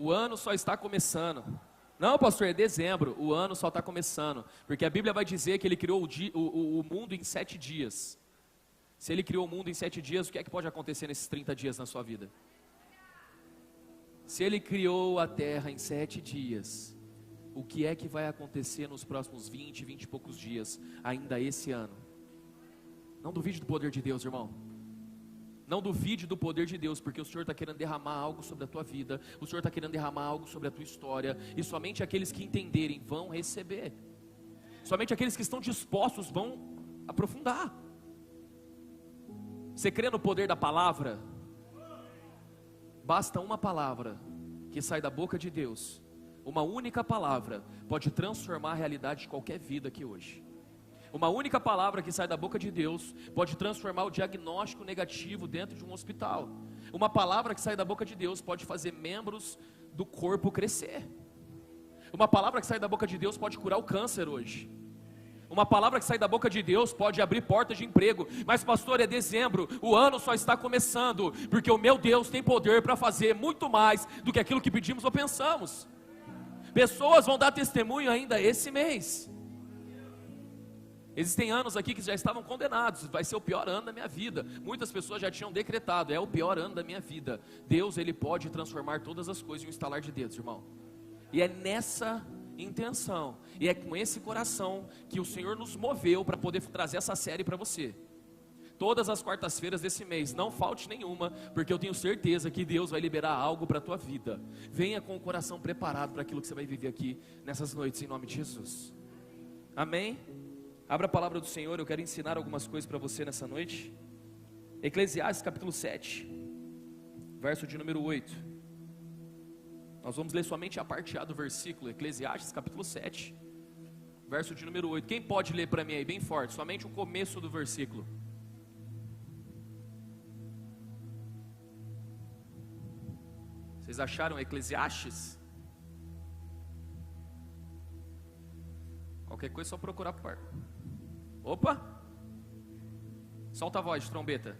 O ano só está começando. Não, pastor, é dezembro. O ano só está começando. Porque a Bíblia vai dizer que Ele criou o mundo em 7 dias. Se Ele criou o mundo em 7 dias, o que é que pode acontecer nesses 30 dias na sua vida? Se Ele criou a terra em 7 dias, o que é que vai acontecer nos próximos 20 e poucos dias, ainda esse ano? Não duvide do poder de Deus, irmão. Não duvide do poder de Deus, porque o Senhor está querendo derramar algo sobre a tua vida, o Senhor está querendo derramar algo sobre a tua história, e somente aqueles que entenderem vão receber, somente aqueles que estão dispostos vão aprofundar. Você crê no poder da palavra? Basta uma palavra que sai da boca de Deus, uma única palavra pode transformar a realidade de qualquer vida aqui hoje. Uma única palavra que sai da boca de Deus pode transformar o diagnóstico negativo dentro de um hospital. Uma palavra que sai da boca de Deus pode fazer membros do corpo crescer. Uma palavra que sai da boca de Deus pode curar o câncer hoje. Uma palavra que sai da boca de Deus pode abrir portas de emprego. Mas pastor, é dezembro, o ano só está começando, porque o meu Deus tem poder para fazer muito mais do que aquilo que pedimos ou pensamos. Pessoas vão dar testemunho ainda esse mês. Existem anos aqui que já estavam condenados, vai ser o pior ano da minha vida. Muitas pessoas já tinham decretado, é o pior ano da minha vida. Deus, Ele pode transformar todas as coisas em um estalar de dedos, irmão. E é nessa intenção, e é com esse coração que o Senhor nos moveu para poder trazer essa série para você. Todas as quartas-feiras desse mês, não falte nenhuma, porque eu tenho certeza que Deus vai liberar algo para a tua vida. Venha com o coração preparado para aquilo que você vai viver aqui nessas noites, em nome de Jesus. Amém? Abra a palavra do Senhor, eu quero ensinar algumas coisas para você nessa noite. Eclesiastes capítulo 7, verso de número 8. Nós vamos ler somente a parte A do versículo, Eclesiastes capítulo 7, verso de número 8. Quem pode ler para mim aí, bem forte, somente o começo do versículo. Vocês acharam Eclesiastes? Qualquer coisa é só procurar por... Opa! Solta a voz de trombeta.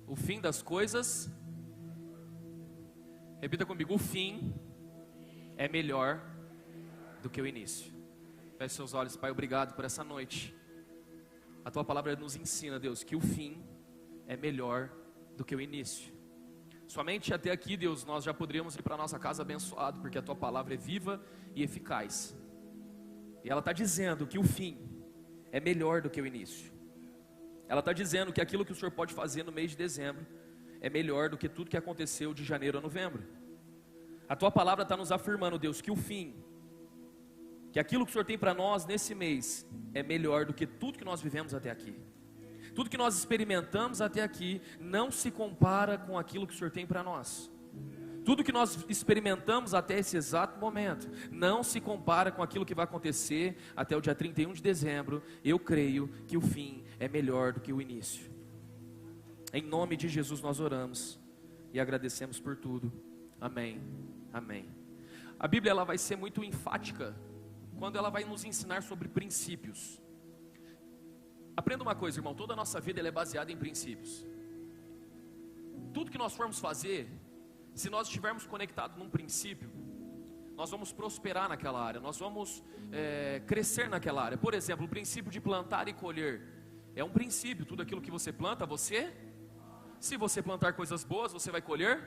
O fim das coisas. Repita comigo, o fim é melhor do que o início. Feche seus olhos, Pai, obrigado por essa noite. A Tua palavra nos ensina, Deus, que o fim é melhor do que o início. Somente até aqui, Deus, nós já poderíamos ir para a nossa casa abençoado, porque a Tua palavra é viva e eficaz. E ela está dizendo que o fim é melhor do que o início. Ela está dizendo que aquilo que o Senhor pode fazer no mês de dezembro é melhor do que tudo que aconteceu de janeiro a novembro. A Tua palavra está nos afirmando, Deus, que o fim, que aquilo que o Senhor tem para nós nesse mês é melhor do que tudo que nós vivemos até aqui. Tudo que nós experimentamos até aqui não se compara com aquilo que o Senhor tem para nós. Tudo que nós experimentamos até esse exato momento não se compara com aquilo que vai acontecer até o dia 31 de dezembro. Eu creio que o fim é melhor do que o início. Em nome de Jesus nós oramos e agradecemos por tudo. Amém. Amém. A Bíblia ela vai ser muito enfática quando ela vai nos ensinar sobre princípios. Aprenda uma coisa, irmão, toda a nossa vida ela é baseada em princípios. Tudo que nós formos fazer, se nós estivermos conectados num princípio, nós vamos prosperar naquela área, nós vamos crescer naquela área. Por exemplo, o princípio de plantar e colher é um princípio. Tudo aquilo que você planta, se você plantar coisas boas, você vai colher.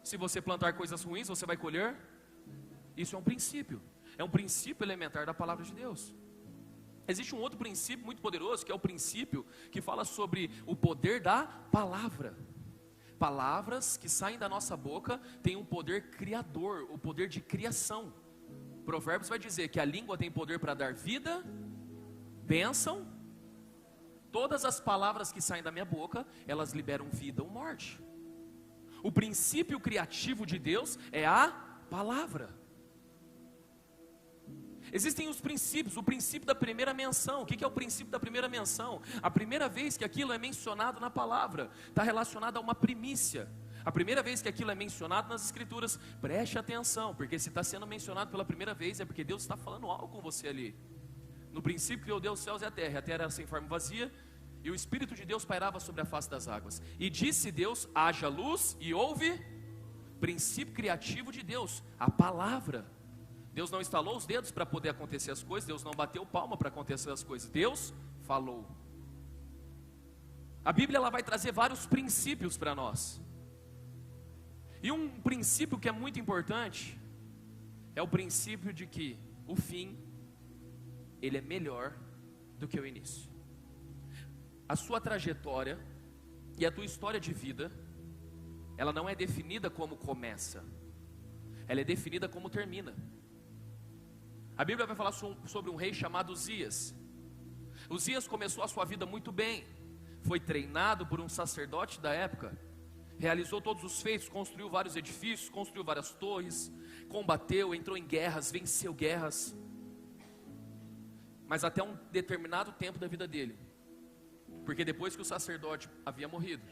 Se você plantar coisas ruins, você vai colher. Isso é um princípio elementar da palavra de Deus. Existe um outro princípio muito poderoso, que é o princípio que fala sobre o poder da palavra. Palavras que saem da nossa boca têm um poder criador, o poder de criação. Provérbios vai dizer que a língua tem poder para dar vida, bênção. Todas as palavras que saem da minha boca, elas liberam vida ou morte. O princípio criativo de Deus é a palavra. Existem os princípios, o princípio da primeira menção. O que é o princípio da primeira menção? A primeira vez que aquilo é mencionado na palavra, está relacionado a uma primícia. A primeira vez que aquilo é mencionado nas escrituras, preste atenção, porque se está sendo mencionado pela primeira vez, é porque Deus está falando algo com você ali. No princípio criou Deus os céus e a terra era sem forma e vazia, E o Espírito de Deus pairava sobre a face das águas. E disse Deus, haja luz, e houve princípio criativo de Deus, a palavra. Deus não estalou os dedos para poder acontecer as coisas, Deus não bateu palma para acontecer as coisas, Deus falou. A Bíblia ela vai trazer vários princípios para nós. E um princípio que é muito importante é o princípio de que o fim ele é melhor do que o início. A sua trajetória e a tua história de vida, ela não é definida como começa, ela é definida como termina. A Bíblia vai falar sobre um rei chamado Uzias. Uzias começou a sua vida muito bem, foi treinado por um sacerdote da época, realizou todos os feitos, construiu vários edifícios, construiu várias torres, combateu, entrou em guerras, venceu guerras. Mas até um determinado tempo da vida dele, porque depois que o sacerdote havia morrido,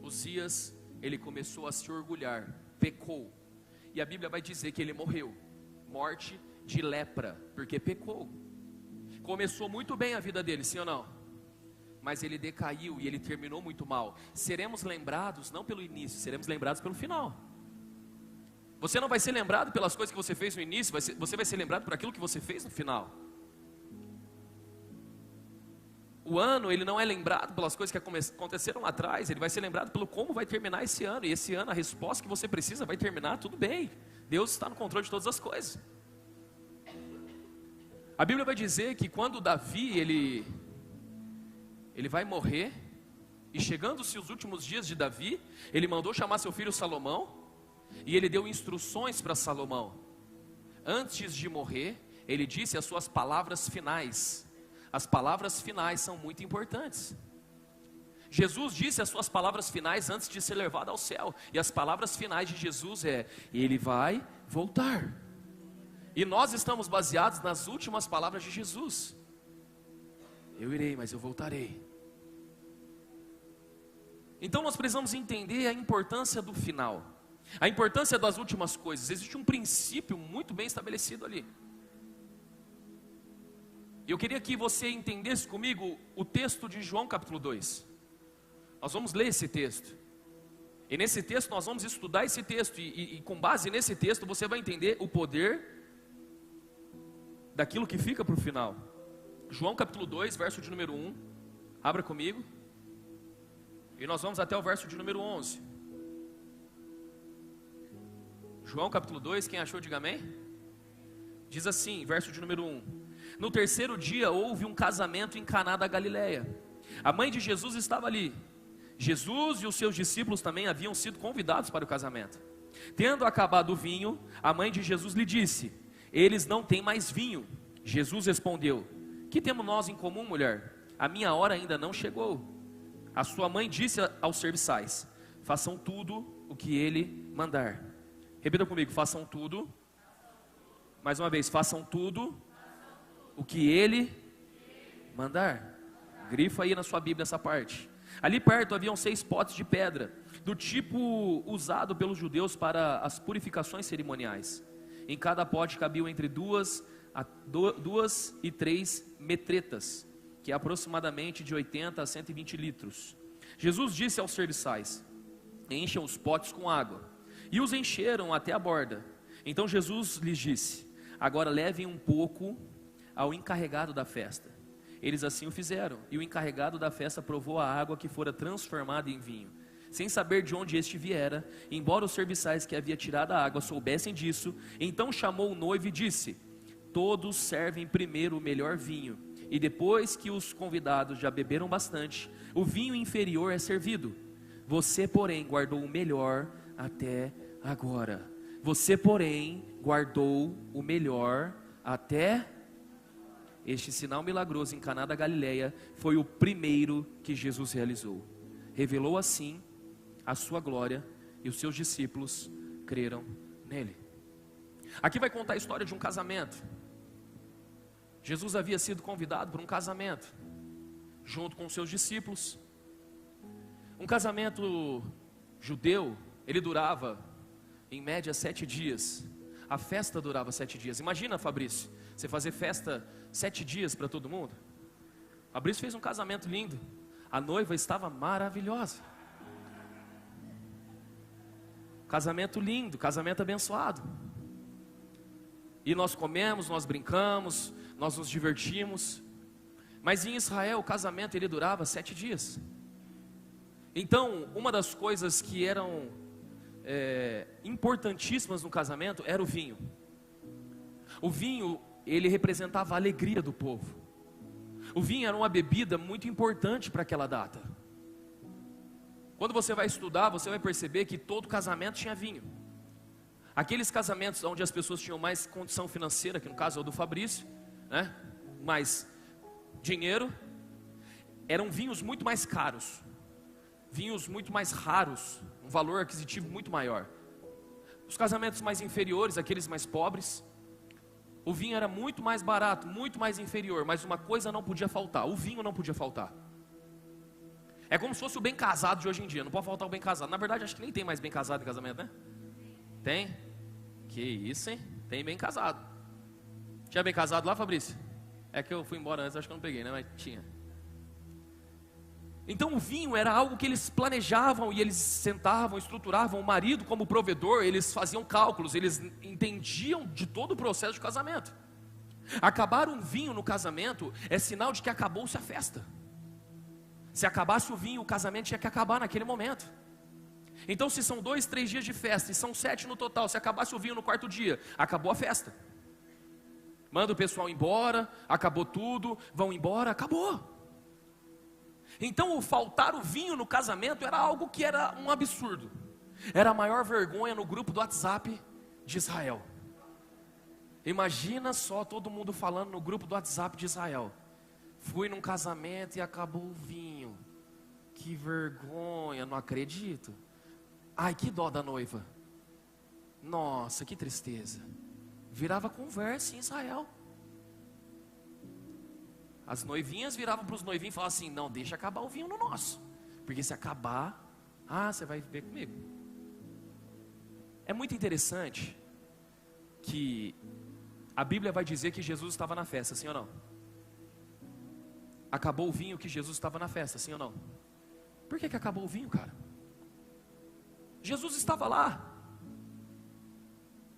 Uzias, ele começou a se orgulhar, pecou, e a Bíblia vai dizer que ele morreu, morte de lepra, porque pecou. Começou muito bem a vida dele, sim ou não? Mas ele decaiu e ele terminou muito mal. Seremos lembrados não pelo início, seremos lembrados pelo final. Você não vai ser lembrado pelas coisas que você fez no início, você vai ser lembrado por aquilo que você fez no final. O ano, ele não é lembrado pelas coisas que aconteceram lá atrás, ele vai ser lembrado pelo como vai terminar esse ano. E esse ano, a resposta que você precisa vai terminar, tudo bem. Deus está no controle de todas as coisas. A Bíblia vai dizer que quando Davi, ele vai morrer, e chegando-se os últimos dias de Davi, ele mandou chamar seu filho Salomão, e ele deu instruções para Salomão. Antes de morrer, ele disse as suas palavras finais. As palavras finais são muito importantes. Jesus disse as suas palavras finais antes de ser levado ao céu. E as palavras finais de Jesus é: ele vai voltar. E nós estamos baseados nas últimas palavras de Jesus. Eu irei, mas eu voltarei. Então nós precisamos entender a importância do final, a importância das últimas coisas. Existe um princípio muito bem estabelecido ali. Eu queria que você entendesse comigo o texto de João capítulo 2. Nós vamos ler esse texto. E nesse texto nós vamos estudar esse texto. E com base nesse texto você vai entender o poder daquilo que fica para o final. João capítulo 2, verso de número 1. Abra comigo. E nós vamos até o verso de número 11. João capítulo 2, quem achou, diga amém. Diz assim, verso de número 1. No terceiro dia houve um casamento em Caná da Galileia. A mãe de Jesus estava ali. Jesus e os seus discípulos também haviam sido convidados para o casamento. Tendo acabado o vinho, a mãe de Jesus lhe disse: eles não têm mais vinho. Jesus respondeu: que temos nós em comum, mulher? A minha hora ainda não chegou. A sua mãe disse aos serviçais: façam tudo o que ele mandar. Repita comigo: façam tudo. Mais uma vez: façam tudo o que ele mandar. Grifa aí na sua Bíblia essa parte. Ali perto haviam 6 potes de pedra, do tipo usado pelos judeus para as purificações cerimoniais. Em cada pote cabiam entre 2 e 3 metretas, que é aproximadamente de 80 a 120 litros. Jesus disse aos serviçais: encham os potes com água. E os encheram até a borda. Então Jesus lhes disse: agora levem um pouco ao encarregado da festa. Eles assim o fizeram, e o encarregado da festa provou a água que fora transformada em vinho, sem saber de onde este viera, embora os serviçais que havia tirado a água soubessem disso. Então chamou o noivo e disse: todos servem primeiro o melhor vinho, e depois que os convidados já beberam bastante, o vinho inferior é servido. Você, porém, guardou o melhor até agora. Você, porém, guardou o melhor até... Este sinal milagroso em Caná da Galileia foi o primeiro que Jesus realizou. Revelou assim a sua glória, e os seus discípulos creram nele. Aqui vai contar a história de um casamento. Jesus havia sido convidado para um casamento, junto com os seus discípulos. Um casamento judeu, ele durava em média 7 dias. A festa durava 7 dias. Imagina, Fabrício, você fazer festa 7 dias para todo mundo. Fabrício fez um casamento lindo. A noiva estava maravilhosa. Casamento lindo, casamento abençoado. E nós comemos, nós brincamos, nós nos divertimos. Mas em Israel o casamento ele durava 7 dias. Então, uma das coisas que eram importantíssimas no casamento era o vinho. O vinho, ele representava a alegria do povo. O vinho era uma bebida muito importante para aquela data. Quando você vai estudar, você vai perceber que todo casamento tinha vinho. Aqueles casamentos onde as pessoas tinham mais condição financeira, que no caso é o do Fabrício, né? Mais dinheiro, eram vinhos muito mais caros, vinhos muito mais raros, um valor aquisitivo muito maior. Os casamentos mais inferiores, aqueles mais pobres, o vinho era muito mais barato, muito mais inferior, mas uma coisa não podia faltar, o vinho não podia faltar. É como se fosse o bem casado de hoje em dia, não pode faltar o bem casado. Na verdade, acho que nem tem mais bem casado em casamento, né? Tem? Que isso, hein? Tem bem casado. Tinha bem casado lá, Fabrício? É que eu fui embora antes, acho que eu não peguei, né? Mas tinha. Então o vinho era algo que eles planejavam e eles sentavam, estruturavam. O marido como provedor, eles faziam cálculos, eles entendiam de todo o processo de casamento. Acabar um vinho no casamento é sinal de que acabou-se a festa. Se acabasse o vinho, o casamento tinha que acabar naquele momento. Então se são 2, 3 dias de festa, e são 7 no total, se acabasse o vinho no 4º dia, acabou a festa. Manda o pessoal embora, acabou tudo, vão embora, acabou. Então o faltar o vinho no casamento era algo que era um absurdo. Era a maior vergonha no grupo do WhatsApp de Israel. Imagina só todo mundo falando no grupo do WhatsApp de Israel: fui num casamento e acabou o vinho. Que vergonha, não acredito. Ai, que dó da noiva. Nossa, que tristeza. Virava conversa em Israel. As noivinhas viravam para os noivinhos e falavam assim: não, deixa acabar o vinho no nosso, porque se acabar, você vai ver comigo. É muito interessante que a Bíblia vai dizer que Jesus estava na festa, sim ou não? Acabou o vinho que Jesus estava na festa, sim ou não? Por que acabou o vinho, cara? Jesus estava lá.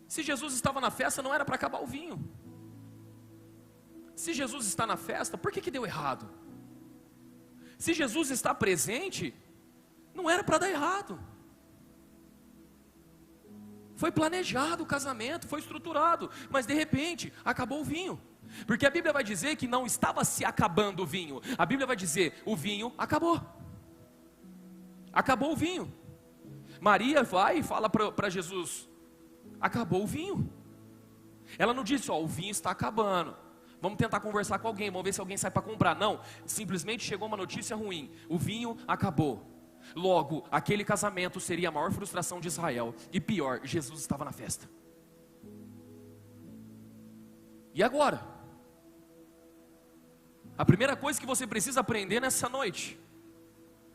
Se Jesus estava na festa, não era para acabar o vinho. Se Jesus está na festa, por que deu errado? Se Jesus está presente, não era para dar errado. Foi planejado o casamento, foi estruturado, mas de repente acabou o vinho. Porque a Bíblia vai dizer que não estava se acabando o vinho. A Bíblia vai dizer: o vinho acabou. Acabou o vinho. Maria vai e fala para Jesus: acabou o vinho. Ela não disse: o vinho está acabando, vamos tentar conversar com alguém, vamos ver se alguém sai para comprar. Não, simplesmente chegou uma notícia ruim: o vinho acabou. Logo, aquele casamento seria a maior frustração de Israel. E pior, Jesus estava na festa. E agora? A primeira coisa que você precisa aprender nessa noite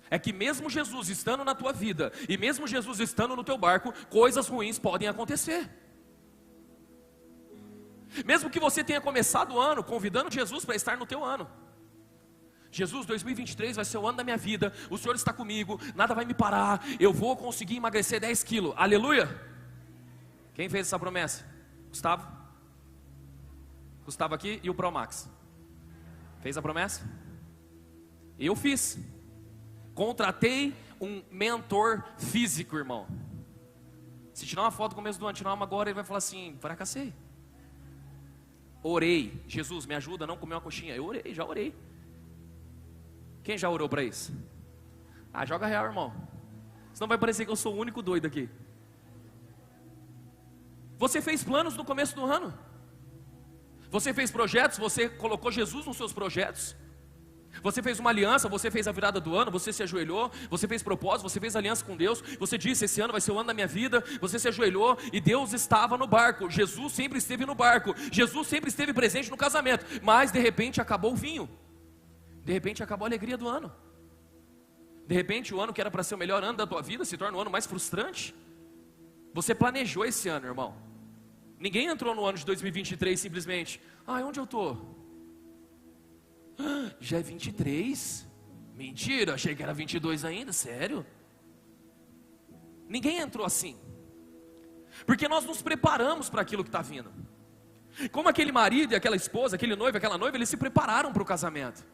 é que mesmo Jesus estando na tua vida, e mesmo Jesus estando no teu barco, coisas ruins podem acontecer. Mesmo que você tenha começado o ano convidando Jesus para estar no teu ano: Jesus, 2023 vai ser o ano da minha vida, o Senhor está comigo, nada vai me parar, eu vou conseguir emagrecer 10 quilos, aleluia. Quem fez essa promessa? Gustavo? Gustavo aqui e o Pro Max. Fez a promessa? Eu fiz. Contratei um mentor físico, irmão. Se tirar uma foto no começo do ano, tirar uma agora, ele vai falar assim: fracassei. Orei: Jesus, me ajuda a não comer uma coxinha. Eu orei, já orei. Quem já orou para isso? Joga real, irmão. Senão vai parecer que eu sou o único doido aqui. Você fez planos no começo do ano? Você fez projetos? Você colocou Jesus nos seus projetos? Você fez uma aliança, você fez a virada do ano, você se ajoelhou, você fez propósito, você fez aliança com Deus, você disse: esse ano vai ser o ano da minha vida. Você se ajoelhou e Deus estava no barco. Jesus sempre esteve no barco, Jesus sempre esteve presente no casamento. Mas de repente acabou o vinho, de repente acabou a alegria do ano. De repente o ano que era para ser o melhor ano da tua vida se torna o ano mais frustrante. Você planejou esse ano, irmão. Ninguém entrou no ano de 2023 simplesmente: onde eu estou? Já é 23? Mentira, achei que era 22 ainda, sério? Ninguém entrou assim. Porque nós nos preparamos para aquilo que está vindo. Como aquele marido e aquela esposa, aquele noivo e aquela noiva, eles se prepararam para o casamento.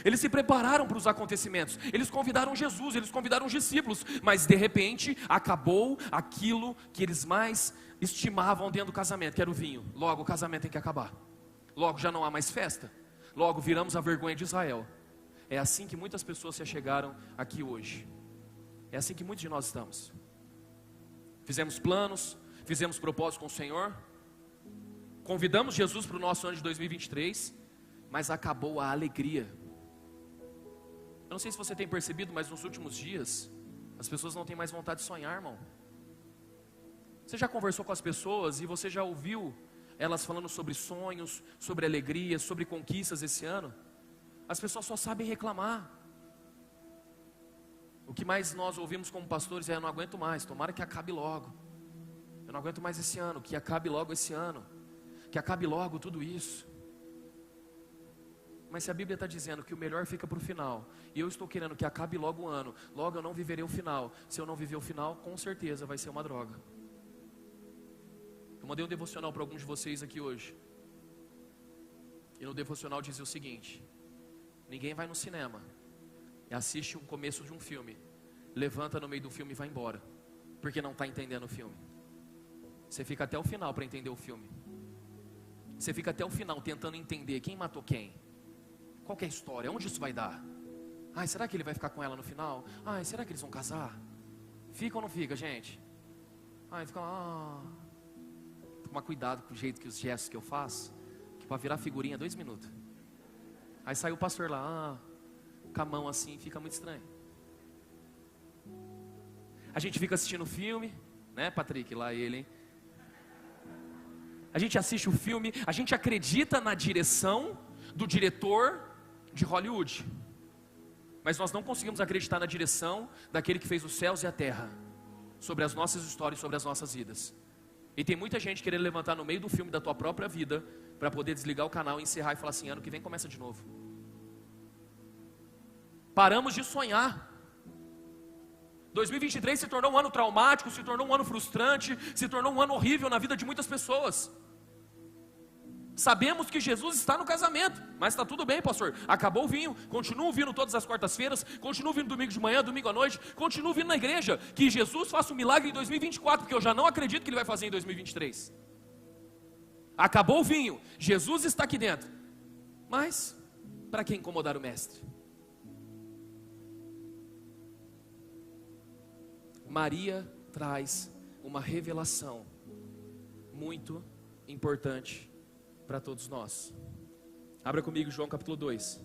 Eles se prepararam para os acontecimentos. Eles convidaram Jesus, eles convidaram os discípulos. Mas de repente, acabou aquilo que eles mais estimavam dentro do casamento, que era o vinho. Logo o casamento tem que acabar. Logo já não há mais festa. Logo viramos a vergonha de Israel. É assim que muitas pessoas se achegaram aqui hoje. É assim que muitos de nós estamos. Fizemos planos, fizemos propósitos com o Senhor, convidamos Jesus para o nosso ano de 2023, mas acabou a alegria. Eu não sei se você tem percebido, mas nos últimos dias, as pessoas não têm mais vontade de sonhar, irmão. Você já conversou com as pessoas e você já ouviu elas falando sobre sonhos, sobre alegrias, sobre conquistas esse ano? As pessoas só sabem reclamar. O que mais nós ouvimos como pastores é: eu não aguento mais, tomara que acabe logo. Eu não aguento mais esse ano, que acabe logo esse ano. Que acabe logo tudo isso. Mas se a Bíblia está dizendo que o melhor fica para o final, e eu estou querendo que acabe logo o ano, logo eu não viverei o final. Se eu não viver o final, com certeza vai ser uma droga. Eu mandei um devocional para alguns de vocês aqui hoje. E no devocional dizia o seguinte: ninguém vai no cinema e assiste o começo de um filme, levanta no meio do filme e vai embora, porque não está entendendo o filme. Você fica até o final para entender o filme. Você fica até o final tentando entender quem matou quem, qual que é a história, onde isso vai dar. Ai, será que ele vai ficar com ela no final? Ai, será que eles vão casar? Fica ou não fica, gente? Ai, fica... Tomar cuidado com o jeito que os gestos que eu faço, que para virar figurinha 2 minutos. Aí sai o pastor lá, com a mão assim, fica muito estranho. A gente fica assistindo o filme, né, Patrick? Lá ele, hein? A gente assiste o filme, a gente acredita na direção do diretor de Hollywood, mas nós não conseguimos acreditar na direção daquele que fez os céus e a terra, sobre as nossas histórias, sobre as nossas vidas. E tem muita gente querendo levantar no meio do filme da tua própria vida, para poder desligar o canal, encerrar e falar assim: ano que vem começa de novo. Paramos de sonhar. 2023 se tornou um ano traumático, se tornou um ano frustrante, se tornou um ano horrível na vida de muitas pessoas. Sabemos que Jesus está no casamento, mas está tudo bem, pastor. Acabou o vinho, continuo vindo todas as quartas-feiras, continuo vindo domingo de manhã, domingo à noite, continuo vindo na igreja. Que Jesus faça um milagre em 2024, porque eu já não acredito que Ele vai fazer em 2023. Acabou o vinho, Jesus está aqui dentro, mas para que incomodar o mestre? Maria traz uma revelação muito importante para todos nós. Abra comigo João capítulo 2.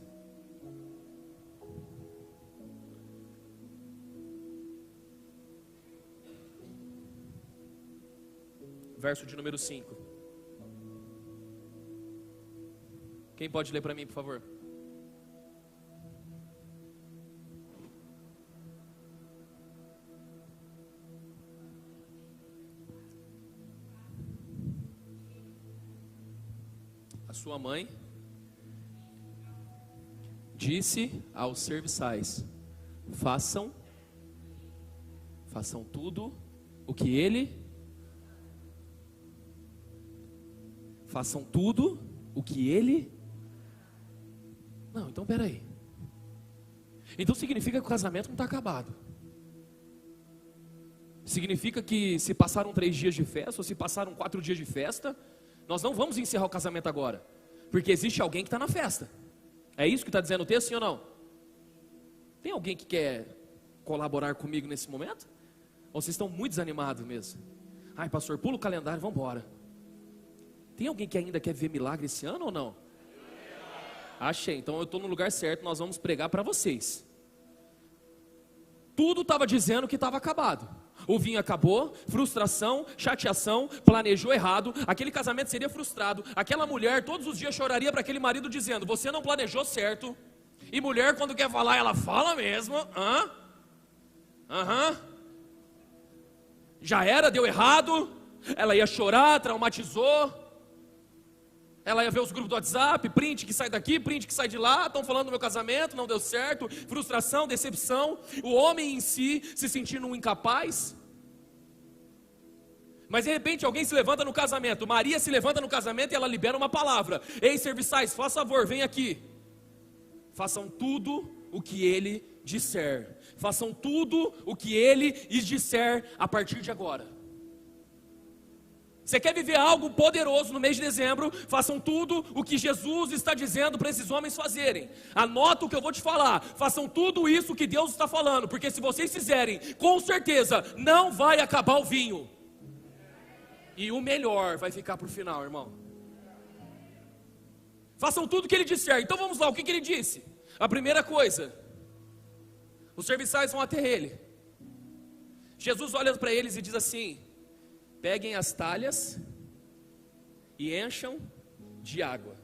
Verso de número 5. Quem pode ler para mim, por favor? A sua mãe disse aos serviçais: façam tudo o que ele, façam tudo o que ele. Não, então peraí. Então significa que o casamento não está acabado. Significa que se passaram 3 dias de festa, ou se passaram 4 dias de festa, nós não vamos encerrar o casamento agora, porque existe alguém que está na festa. É isso que está dizendo o texto, sim ou não? Tem alguém que quer colaborar comigo nesse momento? Ou vocês estão muito desanimados mesmo? Ai, pastor, pula o calendário, vamos embora. Tem alguém que ainda quer ver milagre esse ano ou não? Achei, então eu estou no lugar certo, nós vamos pregar para vocês. Tudo estava dizendo que estava acabado. O vinho acabou, frustração, chateação, planejou errado, aquele casamento seria frustrado, aquela mulher todos os dias choraria para aquele marido dizendo: você não planejou certo. E mulher, quando quer falar, ela fala mesmo. Já era, deu errado. Ela ia chorar, traumatizou. Ela ia ver os grupos do WhatsApp, print que sai daqui, print que sai de lá, estão falando do meu casamento, não deu certo, frustração, decepção, o homem em si se sentindo um incapaz. Mas de repente alguém se levanta no casamento, Maria se levanta no casamento e ela libera uma palavra: ei, serviçais, faz favor, vem aqui. Façam tudo o que ele disser. Façam tudo o que ele lhes disser a partir de agora. Você quer viver algo poderoso no mês de dezembro? Façam tudo o que Jesus está dizendo para esses homens fazerem. Anota o que eu vou te falar. Façam tudo isso que Deus está falando, porque se vocês fizerem, com certeza não vai acabar o vinho. E o melhor vai ficar para o final, irmão. Façam tudo o que ele disser. Então vamos lá, o que ele disse? A primeira coisa: os serviçais vão até ele. Jesus olha para eles e diz assim: peguem as talhas e encham de água.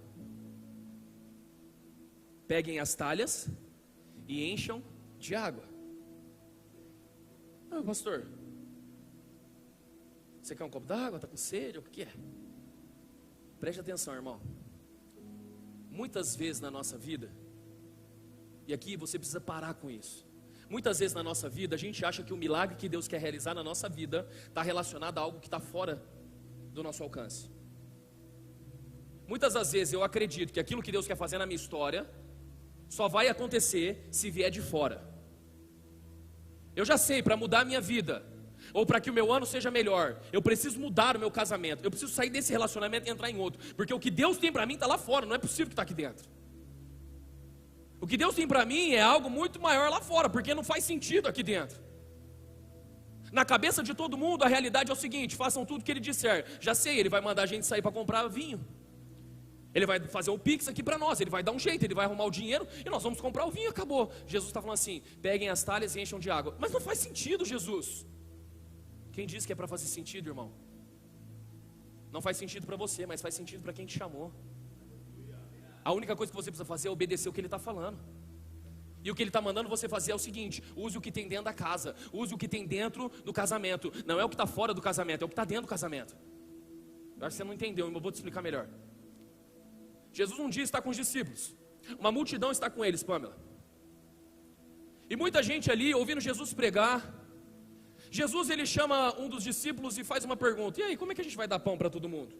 Peguem as talhas e encham de água. Ah, pastor, você quer um copo d'água? Está com sede? O que é? Preste atenção, irmão. Muitas vezes na nossa vida, e aqui você precisa parar com isso. Muitas vezes na nossa vida, a gente acha que o milagre que Deus quer realizar na nossa vida está relacionado a algo que está fora do nosso alcance. Muitas das vezes eu acredito que aquilo que Deus quer fazer na minha história só vai acontecer se vier de fora. Eu já sei, para mudar a minha vida, ou para que o meu ano seja melhor, eu preciso mudar o meu casamento, eu preciso sair desse relacionamento e entrar em outro, porque o que Deus tem para mim está lá fora, não é possível que está aqui dentro. O que Deus tem para mim é algo muito maior lá fora, porque não faz sentido aqui dentro. Na cabeça de todo mundo, a realidade é o seguinte: façam tudo o que ele disser. Já sei, ele vai mandar a gente sair para comprar vinho. Ele vai fazer o Pix aqui para nós, ele vai dar um jeito, ele vai arrumar o dinheiro e nós vamos comprar o vinho, acabou. Jesus está falando assim: peguem as talhas e encham de água. Mas não faz sentido, Jesus. Quem disse que é para fazer sentido, irmão? Não faz sentido para você, mas faz sentido para quem te chamou. A única coisa que você precisa fazer é obedecer o que ele está falando. E o que ele está mandando você fazer é o seguinte: use o que tem dentro da casa, use o que tem dentro do casamento. Não é o que está fora do casamento, é o que está dentro do casamento. Eu acho que você não entendeu, mas eu vou te explicar melhor. Jesus um dia está com os discípulos, uma multidão está com eles, Pamela. E muita gente ali ouvindo Jesus pregar. Jesus ele chama um dos discípulos e faz uma pergunta: e aí, como é que a gente vai dar pão para todo mundo?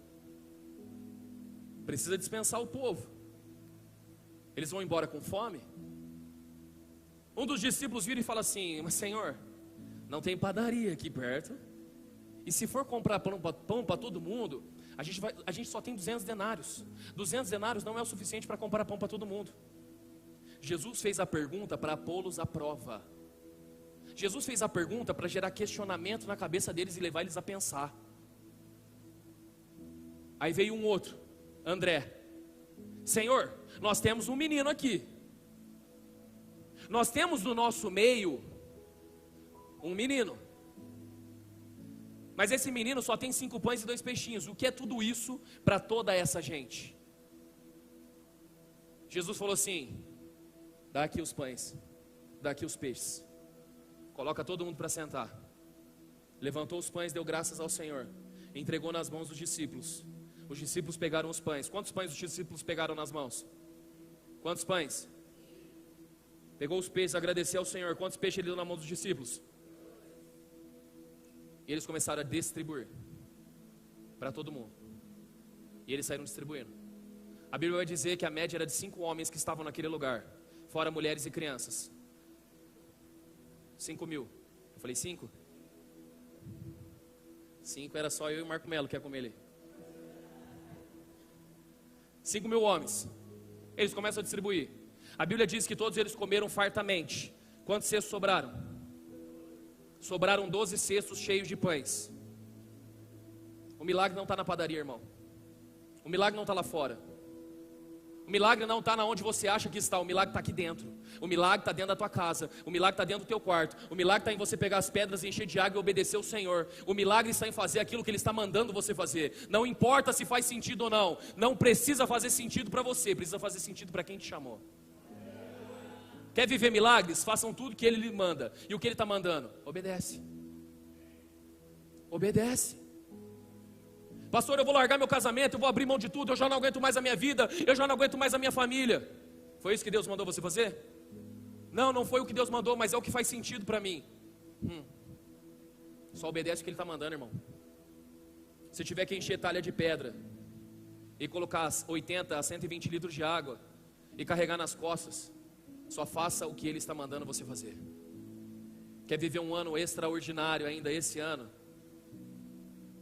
Precisa dispensar o povo. Eles vão embora com fome? Um dos discípulos vira e fala assim: mas Senhor, não tem padaria aqui perto, e se for comprar pão para todo mundo, a gente só tem 200 denários. 200 denários não é o suficiente para comprar pão para todo mundo. Jesus fez a pergunta para pô-los à prova. Jesus fez a pergunta para gerar questionamento na cabeça deles e levar eles a pensar. Aí veio um outro, André: Senhor, nós temos um menino aqui. Nós temos no nosso meio um menino. Mas esse menino só tem 5 pães e 2 peixinhos. O que é tudo isso para toda essa gente? Jesus falou assim: dá aqui os pães, dá aqui os peixes. Coloca todo mundo para sentar. Levantou os pães, deu graças ao Senhor, entregou nas mãos dos discípulos. Os discípulos pegaram os pães. Quantos pães os discípulos pegaram nas mãos? Quantos pães? Pegou os peixes, agradeceu ao Senhor. Quantos peixes ele deu na mão dos discípulos? E eles começaram a distribuir para todo mundo. E eles saíram distribuindo. A Bíblia vai dizer que a média era de 5 homens que estavam naquele lugar, fora mulheres e crianças. 5 mil. Eu falei 5? 5 era só eu e o Marco Melo que ia comer ali. 5 mil homens. Eles começam a distribuir. A Bíblia diz que todos eles comeram fartamente. Quantos cestos sobraram? Sobraram 12 cestos cheios de pães. O milagre não está na padaria, irmão. O milagre não está lá fora. O milagre não está onde você acha que está. O milagre está aqui dentro. O milagre está dentro da tua casa. O milagre está dentro do teu quarto. O milagre está em você pegar as pedras e encher de água e obedecer o Senhor. O milagre está em fazer aquilo que Ele está mandando você fazer. Não importa se faz sentido ou não. Não precisa fazer sentido para você. Precisa fazer sentido para quem te chamou. Quer viver milagres? Façam tudo que Ele lhe manda. E o que Ele está mandando? Obedece. Obedece. Pastor, eu vou largar meu casamento, eu vou abrir mão de tudo, eu já não aguento mais a minha vida, eu já não aguento mais a minha família. Foi isso que Deus mandou você fazer? Não, não foi o que Deus mandou, mas é o que faz sentido para mim. Só obedece o que Ele está mandando, irmão. Se tiver que encher talha de pedra e colocar 80 a 120 litros de água e carregar nas costas, só faça o que Ele está mandando você fazer. Quer viver um ano extraordinário ainda esse ano?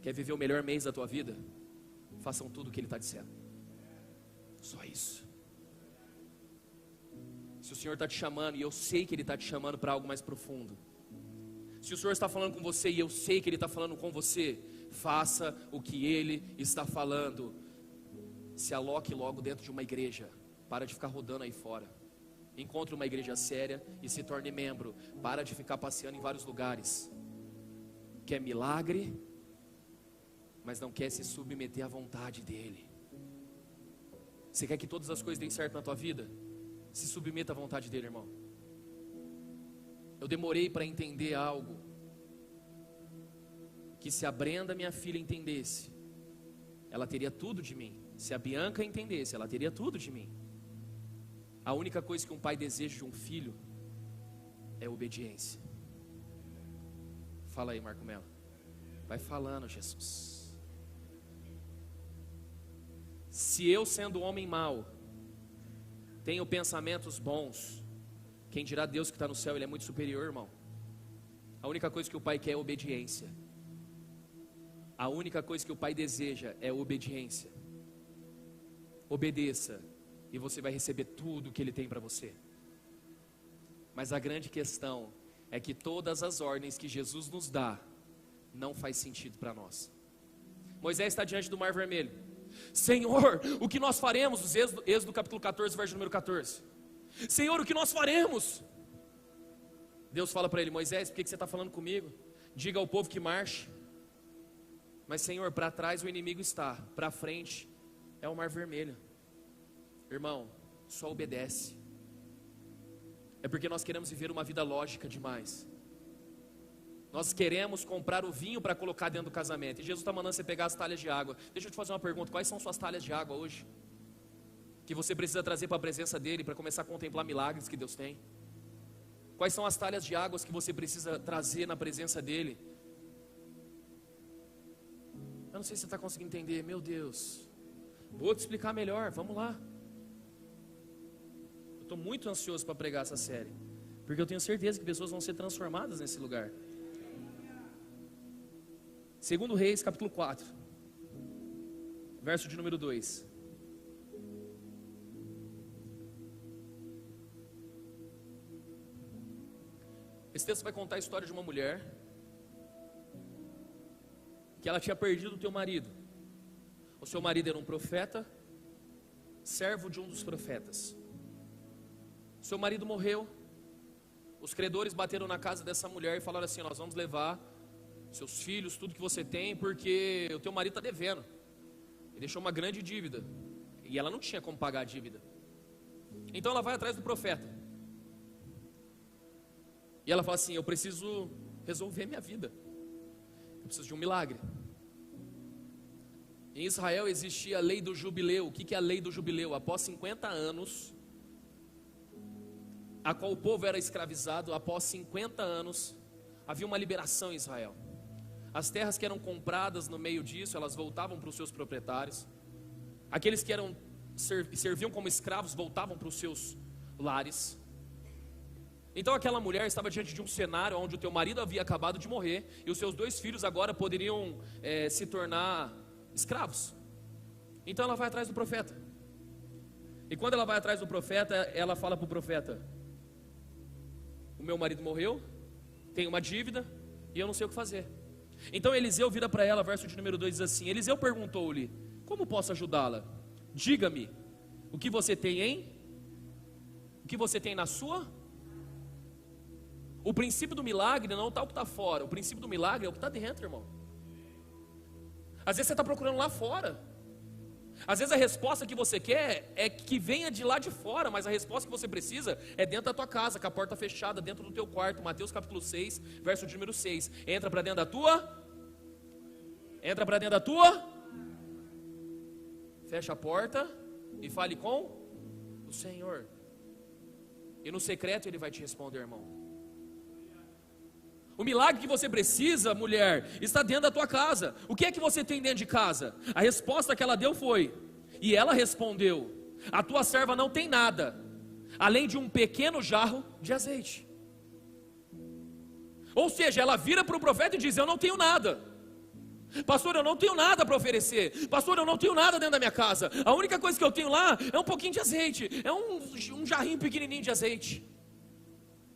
Quer viver o melhor mês da tua vida? Façam tudo o que Ele está dizendo. Só isso. Se o Senhor está te chamando, e eu sei que Ele está te chamando para algo mais profundo. Se o Senhor está falando com você, e eu sei que Ele está falando com você, faça o que Ele está falando. Se aloque logo dentro de uma igreja. Para de ficar rodando aí fora. Encontre uma igreja séria e se torne membro. Para de ficar passeando em vários lugares. Quer milagre, mas não quer se submeter à vontade dEle. Você quer que todas as coisas deem certo na tua vida? Se submeta à vontade dEle, irmão. Eu demorei para entender algo que, se a Brenda, minha filha, entendesse, ela teria tudo de mim. Se a Bianca entendesse, ela teria tudo de mim. A única coisa que um pai deseja de um filho é obediência. Fala aí, Marco Melo. Vai falando, Jesus. Se eu, sendo homem mau, tenho pensamentos bons, quem dirá Deus que está no céu? Ele é muito superior, irmão. A única coisa que o pai quer é obediência. A única coisa que o pai deseja é obediência. Obedeça e você vai receber tudo que Ele tem para você. Mas a grande questão é que todas as ordens que Jesus nos dá não faz sentido para nós. Moisés está diante do Mar Vermelho. Senhor, o que nós faremos? Êxodo capítulo 14, verso número 14. Senhor, o que nós faremos? Deus fala para ele: Moisés, por que você está falando comigo? Diga ao povo que marche. Mas Senhor, para trás o inimigo está, para frente é o Mar Vermelho. Irmão, só obedece. É porque nós queremos viver uma vida lógica demais. Nós queremos comprar o vinho para colocar dentro do casamento. E Jesus está mandando você pegar as talhas de água. Deixa eu te fazer uma pergunta: quais são suas talhas de água hoje? Que você precisa trazer para a presença dEle, para começar a contemplar milagres que Deus tem. Quais são as talhas de águas que você precisa trazer na presença dEle? Eu não sei se você está conseguindo entender. Meu Deus, vou te explicar melhor, vamos lá. Eu estou muito ansioso para pregar essa série, porque eu tenho certeza que pessoas vão ser transformadas nesse lugar. 2 Reis capítulo 4, verso de número 2. Esse texto vai contar a história de uma mulher que ela tinha perdido o teu marido. O seu marido era um profeta, servo de um dos profetas. Seu marido morreu. Os credores bateram na casa dessa mulher e falaram assim: nós vamos levar seus filhos, tudo que você tem, porque o teu marido está devendo. Ele deixou uma grande dívida e ela não tinha como pagar a dívida. Então ela vai atrás do profeta e ela fala assim: eu preciso resolver minha vida, eu preciso de um milagre. Em Israel existia a lei do jubileu. O que é a lei do jubileu? Após 50 anos, a qual o povo era escravizado, após 50 anos, havia uma liberação em Israel. As terras que eram compradas no meio disso, elas voltavam para os seus proprietários. Aqueles que serviam como escravos voltavam para os seus lares. Então aquela mulher estava diante de um cenário onde o teu marido havia acabado de morrer e os seus 2 filhos agora poderiam se tornar escravos. Então ela vai atrás do profeta. E quando ela vai atrás do profeta, ela fala para o profeta: o meu marido morreu, tem uma dívida e eu não sei o que fazer. Então Eliseu vira para ela, verso de número 2 diz assim: Eliseu perguntou-lhe: como posso ajudá-la? Diga-me, o que você tem em? O que você tem na sua? O princípio do milagre não está o que está fora. O princípio do milagre é o que está dentro, irmão. Às vezes você está procurando lá fora. Às vezes a resposta que você quer é que venha de lá de fora, mas a resposta que você precisa é dentro da tua casa, com a porta fechada, dentro do teu quarto. Mateus capítulo 6, verso de número 6. Entra para dentro da tua. Entra para dentro da tua. feche a porta e fale com o Senhor. E no secreto Ele vai te responder, irmão. O milagre que você precisa, mulher, está dentro da tua casa. O que é que você tem dentro de casa? A resposta que ela deu foi, e ela respondeu: a tua serva não tem nada, além de um pequeno jarro de azeite. Ou seja, ela vira para o profeta e diz: eu não tenho nada. Pastor, eu não tenho nada para oferecer. Pastor, eu não tenho nada dentro da minha casa. A única coisa que eu tenho lá é um pouquinho de azeite. É um jarrinho pequenininho de azeite.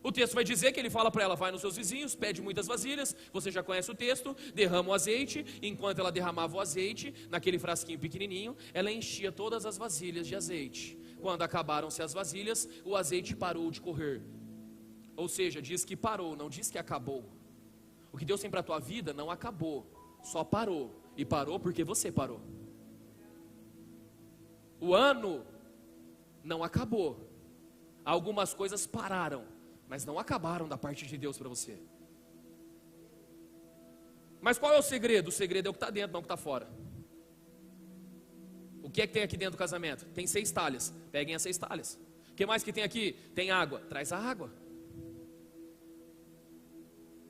O texto vai dizer que ele fala para ela: vai nos seus vizinhos, pede muitas vasilhas. Você já conhece o texto. Derrama o azeite. Enquanto ela derramava o azeite naquele frasquinho pequenininho, ela enchia todas as vasilhas de azeite. Quando acabaram-se as vasilhas, o azeite parou de correr. Ou seja, diz que parou, não diz que acabou. O que Deus tem para a tua vida não acabou, só parou. E parou porque você parou. O ano não acabou. Algumas coisas pararam, mas não acabaram da parte de Deus para você. Mas qual é o segredo? O segredo é o que está dentro, não o que está fora. O que é que tem aqui dentro do casamento? Tem 6 talhas, peguem as 6 talhas. O que mais que tem aqui? Tem água, traz a água.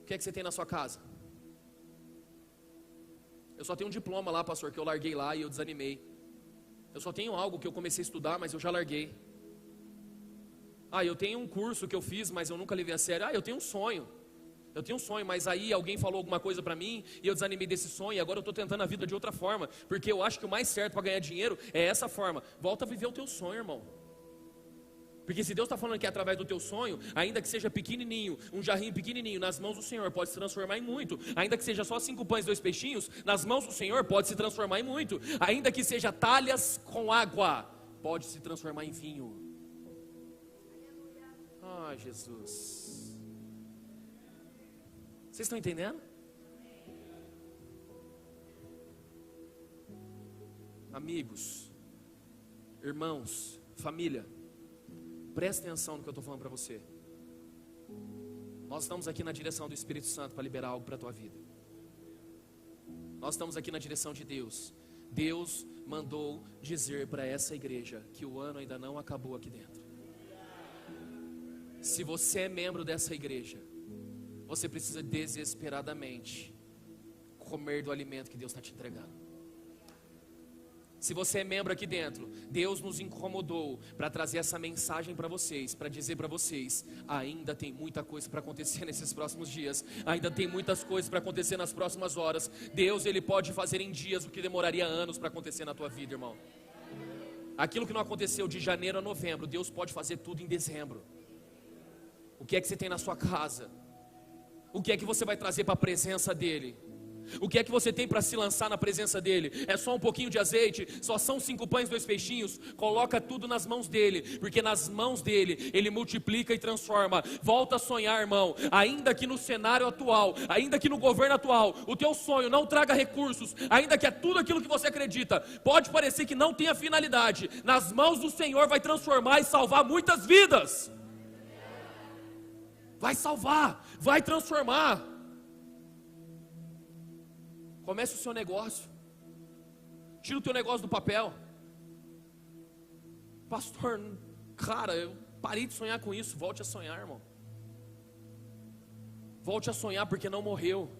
O que é que você tem na sua casa? Eu só tenho um diploma lá, pastor, que eu larguei lá e eu desanimei. Eu só tenho algo que eu comecei a estudar, mas eu já larguei. Eu tenho um curso que eu fiz, mas eu nunca levei a sério. Eu tenho um sonho. Eu tenho um sonho, mas aí alguém falou alguma coisa para mim e eu desanimei desse sonho. E agora eu estou tentando a vida de outra forma, porque eu acho que o mais certo para ganhar dinheiro é essa forma. Volta a viver o teu sonho, irmão. Porque se Deus está falando que é através do teu sonho, ainda que seja pequenininho, um jarrinho pequenininho, nas mãos do Senhor pode se transformar em muito. Ainda que seja só 5 pães e 2 peixinhos, nas mãos do Senhor pode se transformar em muito. Ainda que seja talhas com água, pode se transformar em vinho. Jesus. Vocês estão entendendo? Amigos, irmãos, família, presta atenção no que eu estou falando para você. Nós estamos aqui na direção do Espírito Santo para liberar algo para a tua vida. Nós estamos aqui na direção de Deus. Deus mandou dizer para essa igreja que o ano ainda não acabou aqui dentro. Se você é membro dessa igreja, você precisa desesperadamente comer do alimento que Deus está te entregando. Se você é membro aqui dentro, Deus nos incomodou para trazer essa mensagem para vocês, para dizer para vocês: ainda tem muita coisa para acontecer nesses próximos dias, ainda tem muitas coisas para acontecer nas próximas horas. Deus, Ele pode fazer em dias o que demoraria anos para acontecer na tua vida, irmão. Aquilo que não aconteceu de janeiro a novembro, Deus pode fazer tudo em dezembro. O que é que você tem na sua casa? O que é que você vai trazer para a presença dEle? O que é que você tem para se lançar na presença dEle? É só um pouquinho de azeite? Só são 5 pães e 2 peixinhos? Coloca tudo nas mãos dEle, porque nas mãos dEle, Ele multiplica e transforma. Volta a sonhar, irmão. Ainda que no cenário atual, ainda que no governo atual, o teu sonho não traga recursos, ainda que é tudo aquilo que você acredita, pode parecer que não tenha finalidade, nas mãos do Senhor vai transformar e salvar muitas vidas. Vai salvar, vai transformar. Comece o seu negócio. Tira o teu negócio do papel. Pastor, cara, eu parei de sonhar com isso. Volte a sonhar, irmão. Volte a sonhar porque não morreu.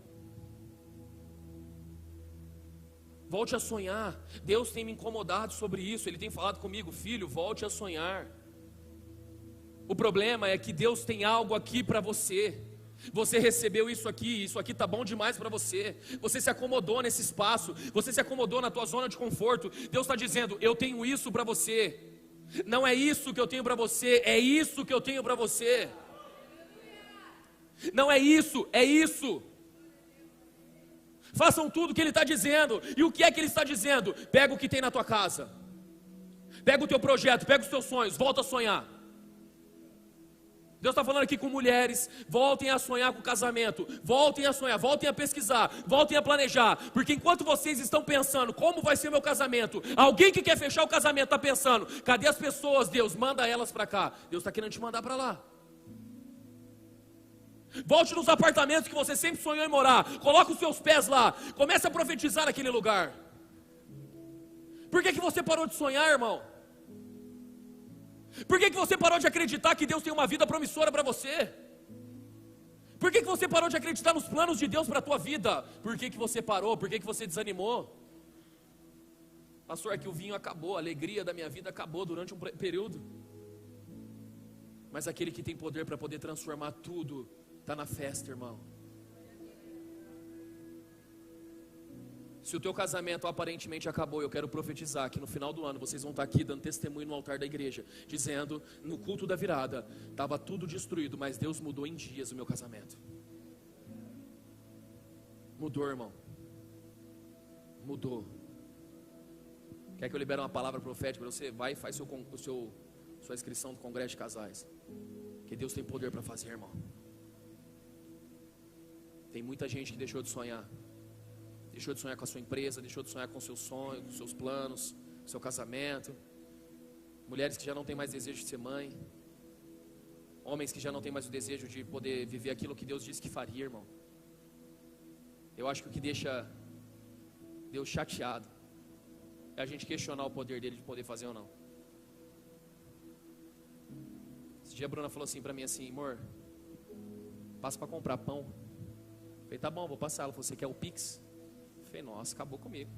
Volte a sonhar. Deus tem me incomodado sobre isso. Ele tem falado comigo: filho, volte a sonhar. O problema é que Deus tem algo aqui para você. Você recebeu isso aqui está bom demais para você. Você se acomodou nesse espaço, você se acomodou na tua zona de conforto. Deus está dizendo: eu tenho isso para você. Não é isso que eu tenho para você, é isso que eu tenho para você. Não é isso, é isso. Façam tudo o que Ele está dizendo. E o que é que Ele está dizendo? Pega o que tem na tua casa, pega o teu projeto, pega os teus sonhos, volta a sonhar. Deus está falando aqui com mulheres: voltem a sonhar com o casamento, voltem a sonhar, voltem a pesquisar, voltem a planejar, porque enquanto vocês estão pensando como vai ser o meu casamento, alguém que quer fechar o casamento está pensando: cadê as pessoas? Deus, manda elas para cá. Deus está querendo te mandar para lá. Volte nos apartamentos que você sempre sonhou em morar, coloque os seus pés lá, comece a profetizar naquele lugar. Por que você parou de sonhar, irmão? Por que você parou de acreditar que Deus tem uma vida promissora para você? Por que você parou de acreditar nos planos de Deus para a tua vida? Por que você parou? Por que você desanimou? Pastor, é que o vinho acabou, a alegria da minha vida acabou durante um período. Mas aquele que tem poder para poder transformar tudo, está na festa, irmão. Se o teu casamento aparentemente acabou, eu quero profetizar que no final do ano vocês vão estar aqui dando testemunho no altar da igreja, dizendo, no culto da virada, estava tudo destruído, mas Deus mudou em dias o meu casamento. Mudou, irmão. Mudou. Quer que eu libere uma palavra profética para você? Vai e faz sua inscrição do congresso de casais. Que Deus tem poder para fazer, irmão. Tem muita gente que deixou de sonhar. Deixou de sonhar com a sua empresa, deixou de sonhar com seus sonhos, com seus planos, com seu casamento. Mulheres que já não têm mais desejo de ser mãe. Homens que já não têm mais o desejo de poder viver aquilo que Deus disse que faria, irmão. Eu acho que o que deixa Deus chateado é a gente questionar o poder dele de poder fazer ou não. Esse dia a Bruna falou assim pra mim assim, amor, passa pra comprar pão. Eu falei, tá bom, vou passar. Ela falou, você quer o Pix? Eu falei, nossa, acabou comigo.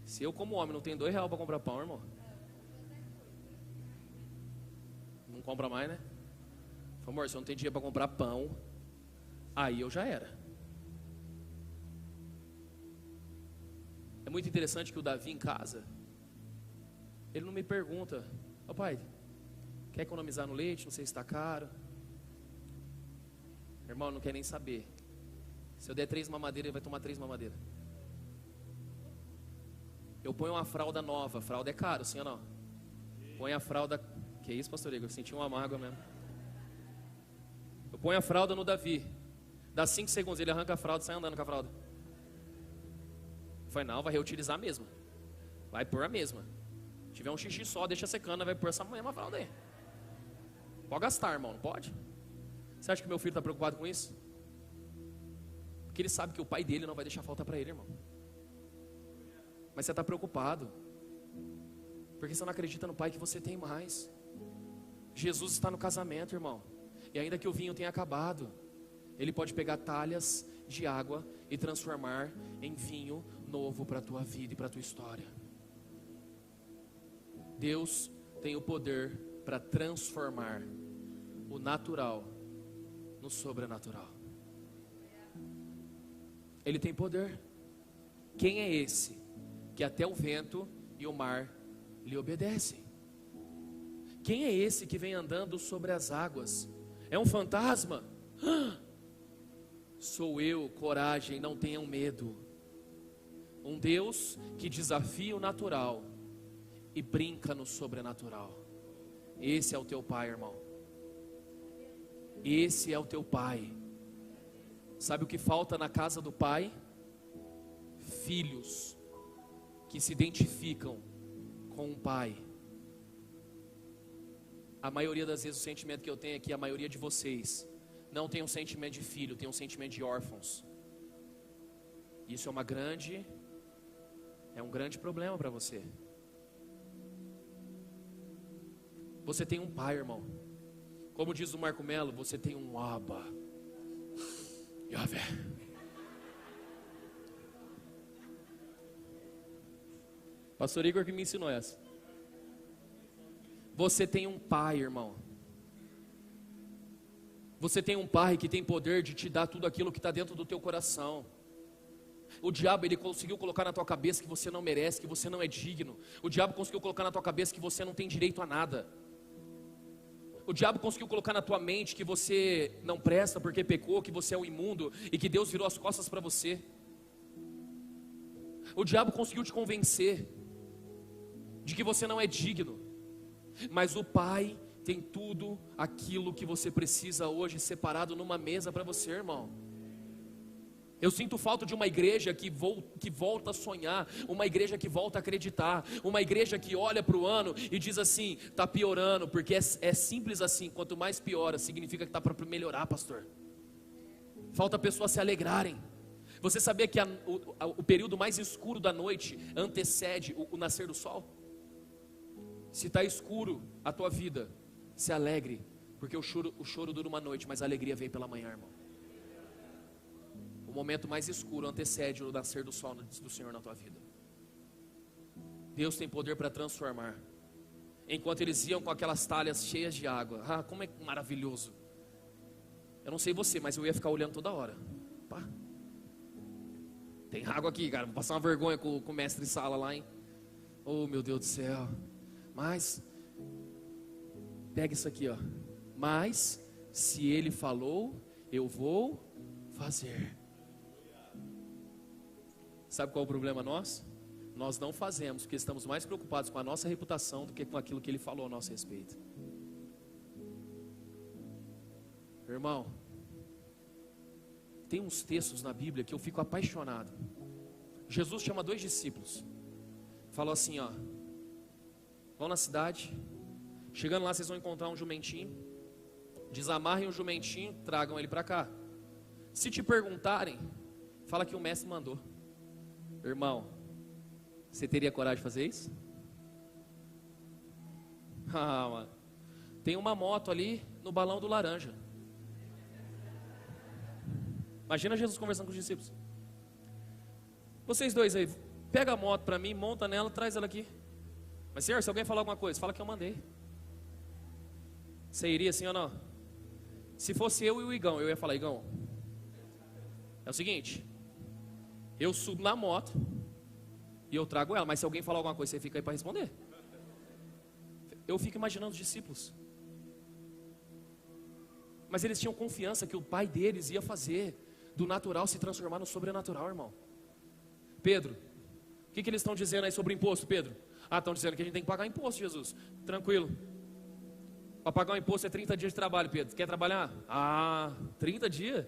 Se eu como homem não tenho R$2 pra comprar pão, irmão, não compra mais, né? Eu falei, amor, se eu não tenho dinheiro pra comprar pão, aí eu já era. É muito interessante que o Davi em casa, ele não me pergunta, ó pai, quer economizar no leite? Não sei se está caro. Irmão, não quer nem saber. Se eu der 3 mamadeiras, ele vai tomar 3 mamadeiras. Eu ponho uma fralda nova. Fralda é caro, sim ou não? Põe a fralda. Que isso, pastor Igor? Eu senti uma mágoa mesmo. Eu ponho a fralda no Davi. Dá 5 segundos, ele arranca a fralda e sai andando com a fralda. Eu falei, não, vai reutilizar a mesma. Vai pôr a mesma. Se tiver um xixi só, deixa secando, vai pôr essa mesma fralda aí. Pode gastar, irmão, não pode? Você acha que meu filho está preocupado com isso? Porque ele sabe que o pai dele não vai deixar falta para ele, irmão. Mas você está preocupado porque você não acredita no pai que você tem mais. Jesus está no casamento, irmão. E ainda que o vinho tenha acabado, ele pode pegar talhas de água e transformar em vinho novo para a tua vida e para a tua história. Deus tem o poder para transformar o natural no sobrenatural. Ele tem poder. Quem é esse que até o vento e o mar lhe obedecem? Quem é esse que vem andando sobre as águas? É um fantasma? Sou eu, coragem, não tenham medo. Um Deus que desafia o natural e brinca no sobrenatural. Esse é o teu pai, irmão. Esse é o teu pai. Sabe o que falta na casa do pai? Filhos que se identificam com um pai. A maioria das vezes o sentimento que eu tenho aqui, a maioria de vocês não tem um sentimento de filho, tem um sentimento de órfãos. Isso é um grande problema para você. Você tem um pai, irmão. Como diz o Marco Melo, você tem um Abba. Yahvé. Pastor Igor que me ensinou essa. Você tem um pai, irmão. Você tem um pai que tem poder de te dar tudo aquilo que está dentro do teu coração. O diabo, ele conseguiu colocar na tua cabeça que você não merece, que você não é digno. O diabo conseguiu colocar na tua cabeça que você não tem direito a nada. O diabo conseguiu colocar na tua mente que você não presta porque pecou, que você é um imundo e que Deus virou as costas para você. O diabo conseguiu te convencer de que você não é digno. Mas o Pai tem tudo aquilo que você precisa hoje separado numa mesa para você, irmão. Eu sinto falta de uma igreja que volta a sonhar, uma igreja que volta a acreditar, uma igreja que olha para o ano e diz assim, está piorando, porque é simples assim, quanto mais piora, significa que está para melhorar, pastor. Falta pessoas se alegrarem, Você sabia que o período mais escuro da noite antecede o nascer do sol? Se está escuro a tua vida, se alegre, porque o choro dura uma noite, mas a alegria vem pela manhã, irmão. O momento mais escuro antecede o nascer do sol do Senhor na tua vida. Deus tem poder para transformar. Enquanto eles iam com aquelas talhas cheias de água, como é maravilhoso. Eu não sei você, mas eu ia ficar olhando toda hora. Pá. Tem água aqui, cara, vou passar uma vergonha com o mestre de sala lá, hein? Oh, meu Deus do céu. Mas, pega isso aqui, ó. Mas, se ele falou, eu vou fazer. Sabe qual é o problema nosso? Nós não fazemos porque estamos mais preocupados com a nossa reputação do que com aquilo que ele falou a nosso respeito. Irmão, tem uns textos na Bíblia que eu fico apaixonado. Jesus chama 2 discípulos. Falou assim, ó: vão na cidade. Chegando lá vocês vão encontrar um jumentinho. Desamarrem o jumentinho, tragam ele para cá. Se te perguntarem, fala que o mestre mandou. Irmão, você teria coragem de fazer isso? Mano. Tem uma moto ali no balão do laranja. Imagina Jesus conversando com os discípulos. Vocês dois aí, pega a moto para mim, monta nela, traz ela aqui. Mas Senhor, se alguém falar alguma coisa, fala que eu mandei. Você iria sim ou não? Se fosse eu e o Igão, eu ia falar: Igão, é o seguinte, eu subo na moto e eu trago ela, mas se alguém falar alguma coisa, você fica aí para responder. Eu fico imaginando os discípulos. Mas eles tinham confiança que o pai deles ia fazer do natural se transformar no sobrenatural, irmão. Pedro, o que eles estão dizendo aí sobre imposto, Pedro? Estão dizendo que a gente tem que pagar imposto, Jesus. Tranquilo. Para pagar o imposto é 30 dias de trabalho, Pedro. Quer trabalhar? 30 dias?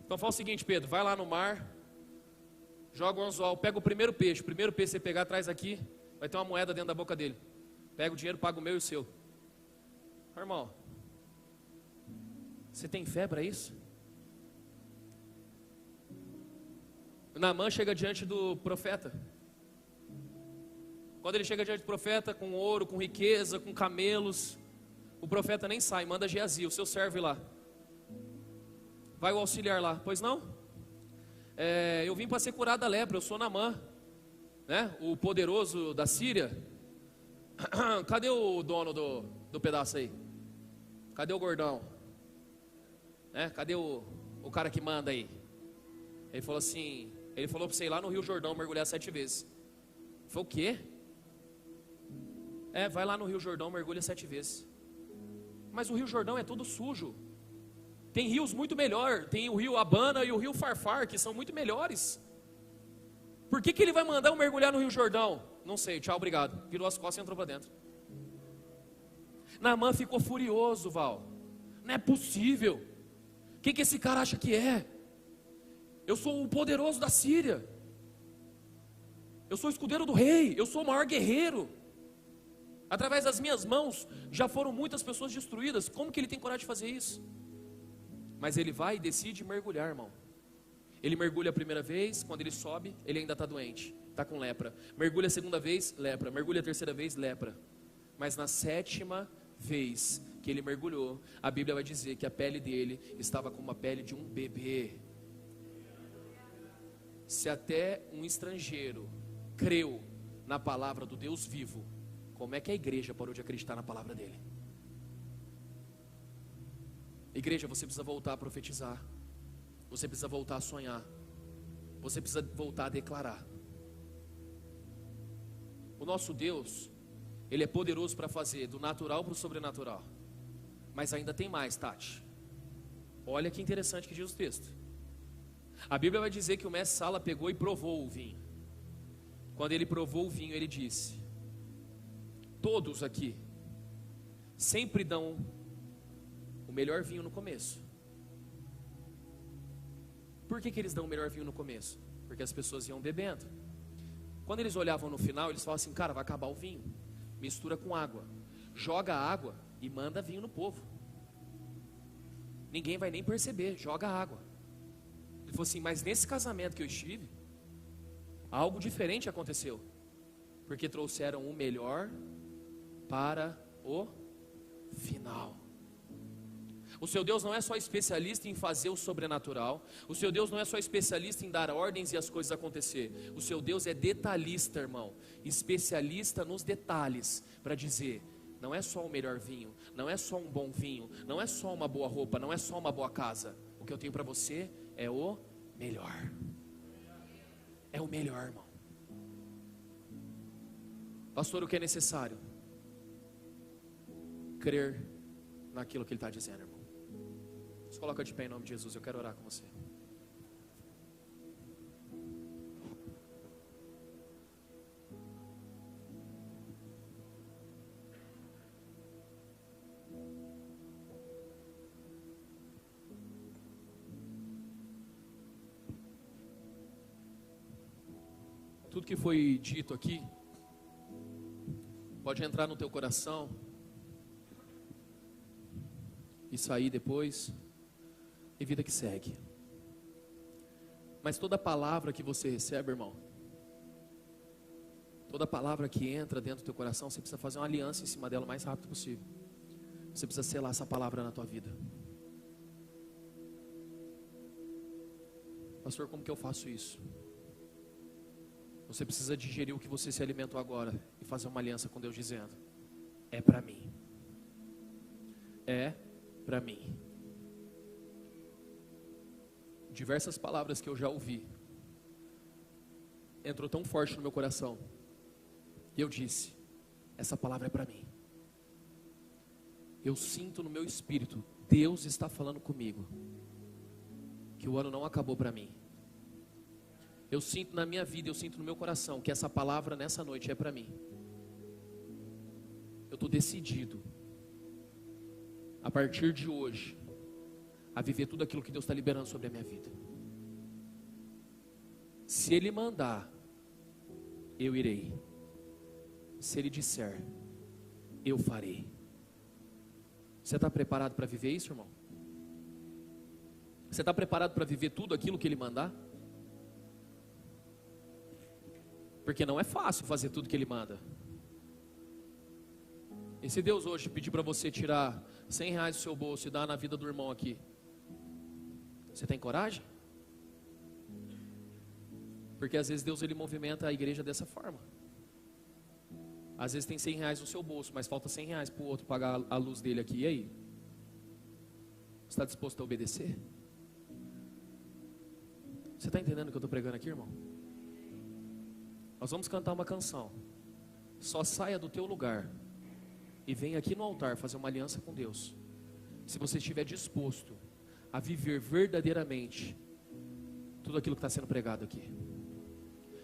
Então fala o seguinte, Pedro, vai lá no mar, joga o anzol, pega o primeiro peixe que você pegar, traz aqui, vai ter uma moeda dentro da boca dele. Pega o dinheiro, paga o meu e o seu. Irmão, você tem fé para isso? Naamã chega diante do profeta. Quando ele chega diante do profeta com ouro, com riqueza, com camelos, o profeta nem sai, manda Geazi, o seu servo ir lá. Vai o auxiliar lá, pois não? Eu vim para ser curado da lepra, eu sou Naamã, né? O poderoso da Síria. Cadê o dono do pedaço aí? Cadê o gordão? Cadê o cara que manda aí? Ele falou assim, ele falou para você ir lá no Rio Jordão mergulhar 7 vezes. Ele falou: o quê? Vai lá no Rio Jordão, mergulha 7 vezes. Mas o Rio Jordão é todo sujo. Tem rios muito melhor. Tem o rio Abana e o rio Farfar, que são muito melhores. Por que ele vai mandar eu mergulhar no Rio Jordão? Não sei, tchau, obrigado. Virou as costas e entrou para dentro. Naamã ficou furioso, Val. Não é possível. Quem que esse cara acha que é? Eu sou o poderoso da Síria. Eu sou o escudeiro do rei. Eu sou o maior guerreiro. Através das minhas mãos já foram muitas pessoas destruídas. Como que ele tem coragem de fazer isso? Mas ele vai e decide mergulhar, irmão. Ele mergulha a primeira vez, quando ele sobe, ele ainda está doente, está com lepra. Mergulha a segunda vez, lepra. Mergulha a terceira vez, lepra. Mas na 7ª vez que ele mergulhou, a Bíblia vai dizer que a pele dele estava como a pele de um bebê. Se até um estrangeiro creu na palavra do Deus vivo, como é que a igreja parou de acreditar na palavra dele? Igreja, você precisa voltar a profetizar. Você precisa voltar a sonhar. Você precisa voltar a declarar. O nosso Deus, Ele é poderoso para fazer do natural para o sobrenatural. Mas ainda tem mais, Tati. Olha que interessante que diz o texto. A Bíblia vai dizer que o mestre Sala pegou e provou o vinho. Quando ele provou o vinho, ele disse: todos aqui sempre dão o melhor vinho no começo. Por que eles dão o melhor vinho no começo? Porque as pessoas iam bebendo. Quando eles olhavam no final, eles falavam assim: cara, vai acabar o vinho. Mistura com água. Joga água e manda vinho no povo. Ninguém vai nem perceber, joga água. Ele falou assim: mas nesse casamento que eu estive, algo diferente aconteceu, porque trouxeram o melhor para o final. O seu Deus não é só especialista em fazer o sobrenatural. O seu Deus não é só especialista em dar ordens e as coisas acontecer. O seu Deus é detalhista, irmão. Especialista nos detalhes, para dizer: não é só o melhor vinho, não é só um bom vinho, não é só uma boa roupa, não é só uma boa casa. O que eu tenho para você é o melhor. É o melhor, irmão. Pastor, o que é necessário? Crer naquilo que Ele está dizendo, irmão. Se coloca de pé em nome de Jesus, eu quero orar com você. Tudo que foi dito aqui pode entrar no teu coração e sair depois, e vida que segue. Mas toda palavra que você recebe, irmão, toda palavra que entra dentro do teu coração, você precisa fazer uma aliança em cima dela o mais rápido possível. Você precisa selar essa palavra na tua vida. Pastor, como que eu faço isso? Você precisa digerir o que você se alimentou agora e fazer uma aliança com Deus dizendo: é para mim. É para mim. Diversas palavras que eu já ouvi entrou tão forte no meu coração, e eu disse: essa palavra é para mim. Eu sinto no meu espírito, Deus está falando comigo, que o ano não acabou para mim. Eu sinto na minha vida, eu sinto no meu coração, que essa palavra nessa noite é para mim. Eu estou decidido, a partir de hoje, a viver tudo aquilo que Deus está liberando sobre a minha vida. Se Ele mandar, eu irei. Se Ele disser, eu farei. Você está preparado para viver isso, irmão? Você está preparado para viver tudo aquilo que Ele mandar? Porque não é fácil fazer tudo que Ele manda. E se Deus hoje pedir para você tirar R$100 do seu bolso e dar na vida do irmão aqui, você tem coragem? Porque às vezes Deus, Ele movimenta a igreja dessa forma. Às vezes tem R$100 no seu bolso, mas falta R$100 para o outro pagar a luz dele aqui. E aí? Você está disposto a obedecer? Você está entendendo o que eu estou pregando aqui, irmão? Nós vamos cantar uma canção. Só saia do teu lugar e venha aqui no altar fazer uma aliança com Deus, se você estiver disposto a viver verdadeiramente tudo aquilo que está sendo pregado aqui.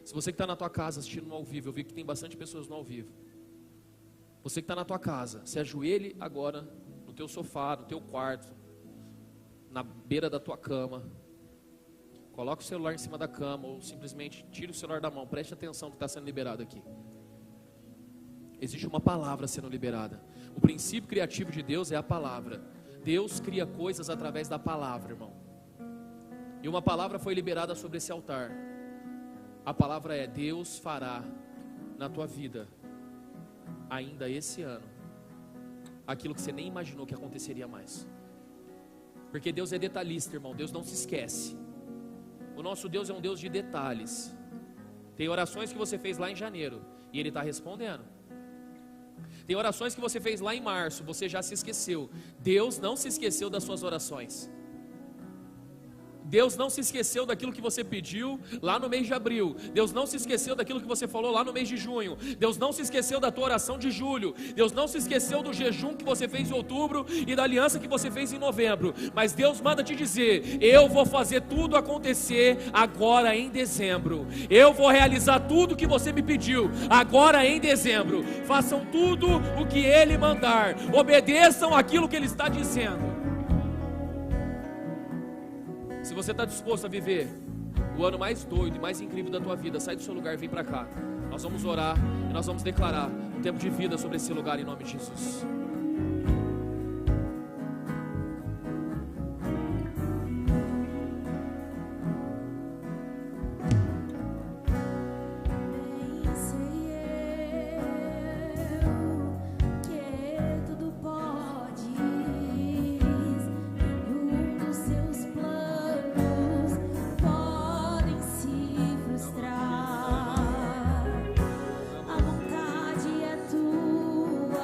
Se você que está na tua casa assistindo no ao vivo, eu vi que tem bastante pessoas no ao vivo. Você que está na tua casa, se ajoelhe agora no teu sofá, no teu quarto, na beira da tua cama. Coloque o celular em cima da cama, ou simplesmente tire o celular da mão. Preste atenção no que está sendo liberado aqui. Existe uma palavra sendo liberada. O princípio criativo de Deus é a palavra. Deus cria coisas através da palavra, irmão. E uma palavra foi liberada sobre esse altar. A palavra é: Deus fará na tua vida, ainda esse ano, aquilo que você nem imaginou que aconteceria mais. Porque Deus é detalhista, irmão. Deus não se esquece. O nosso Deus é um Deus de detalhes. Tem orações que você fez lá em janeiro e Ele está respondendo. Tem orações que você fez lá em março, você já se esqueceu. Deus não se esqueceu das suas orações. Deus não se esqueceu daquilo que você pediu lá no mês de abril. Deus não se esqueceu daquilo que você falou lá no mês de junho. Deus não se esqueceu da tua oração de julho. Deus não se esqueceu do jejum que você fez em outubro e da aliança que você fez em novembro. Mas Deus manda te dizer: eu vou fazer tudo acontecer agora em dezembro. Eu vou realizar tudo que você me pediu agora em dezembro. Façam tudo o que Ele mandar. Obedeçam aquilo que Ele está dizendo. Se você está disposto a viver o ano mais doido e mais incrível da tua vida, sai do seu lugar e vem para cá. Nós vamos orar e nós vamos declarar um tempo de vida sobre esse lugar em nome de Jesus.